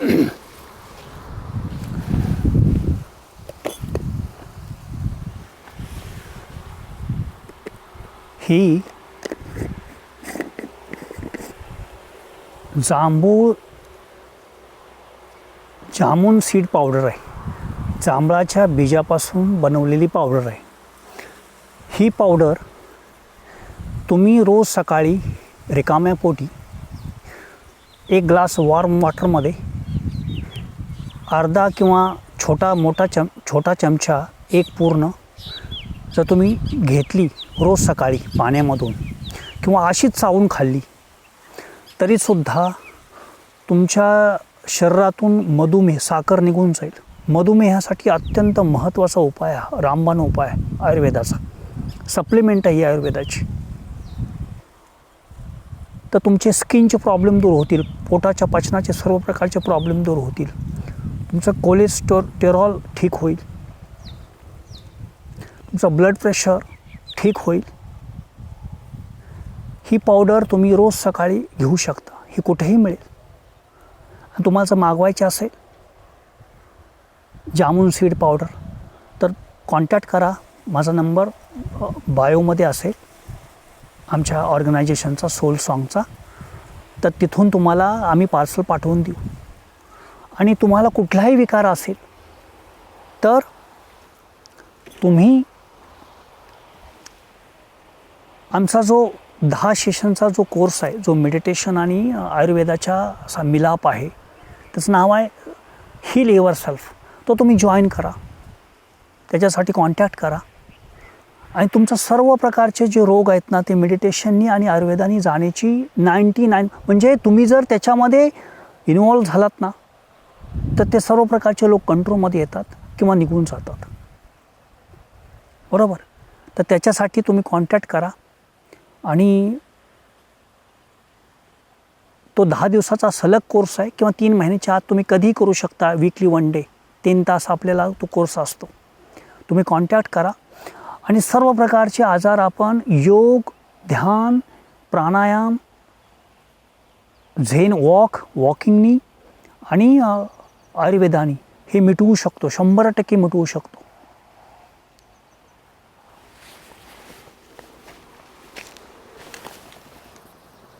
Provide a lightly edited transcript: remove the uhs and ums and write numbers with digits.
ही jamun seed powder आहे. जांभळाच्या बीजापासून बनवलेली powder आहे. ही पावडर तुम्ही रोज सकाळी रिकाम्या पोटी एक ग्लास वॉर्म वॉटरमध्ये अर्धा किंवा छोटा चमचा एक पूर्ण जर तुम्ही घेतली रोज सकाळी पाण्यामधून किंवा अशीच चावून खाल्ली तरीसुद्धा तुमच्या शरीरातून मधुमेह साखर निघून जाईल. मधुमेहासाठी अत्यंत महत्त्वाचा उपाय हा रामबाण उपाय आयुर्वेदाचा. सप्लिमेंट आहे ही आयुर्वेदाची. तर तुमचे स्किनचे प्रॉब्लेम दूर होतील, पोटाच्या पचनाचे सर्व प्रकारचे प्रॉब्लेम दूर होतील, तुमचं कोलेस्टेरॉल ठीक होईल, तुमचं ब्लड प्रेशर ठीक होईल. ही पावडर तुम्ही रोज सकाळी घेऊ शकता. ही कुठेही मिळेल. तुम्हाला जर मागवायचे असेल जामून सीड पावडर तर कॉन्टॅक्ट करा. माझा नंबर बायोमध्ये असेल आमच्या ऑर्गनायझेशनचा सोल सॉंगचा. तर तिथून तुम्हाला आम्ही पार्सल पाठवून देऊ. आणि तुम्हाला कुठलाही विकार असेल तर तुम्ही आमचा जो 10 सेशनचा जो कोर्स आहे, जो मेडिटेशन आणि आयुर्वेदाचा असा मिलाप आहे, त्याचं नाव आहे हील युअरसेल्फ. तो तुम्ही जॉईन करा. त्याच्यासाठी कॉन्टॅक्ट करा. आणि तुमचं सर्व प्रकारचे जे रोग आहेत ना ते मेडिटेशननी आणि आयुर्वेदाने जाण्याची 99 म्हणजे तुम्ही जर त्याच्यामध्ये इन्वॉल्व झालात ना तर ते सर्व प्रकारचे लोक कंट्रोलमध्ये येतात किंवा निघून जातात. बरोबर. तर त्याच्यासाठी तुम्ही कॉन्टॅक्ट करा. आणि तो 10 दिवसाचा सलग कोर्स आहे किंवा 3 महिन्याच्या आत तुम्ही कधीही करू शकता. वीकली 1 डे 3 तास आपल्याला तो कोर्स असतो. तुम्ही कॉन्टॅक्ट करा. आणि सर्व प्रकारचे आजार आपण योग, ध्यान, प्राणायाम, झेन वॉकिंगनी आणि आयुर्वेदानी हे मिटवू शकतो. 100% मिटवू शकतो.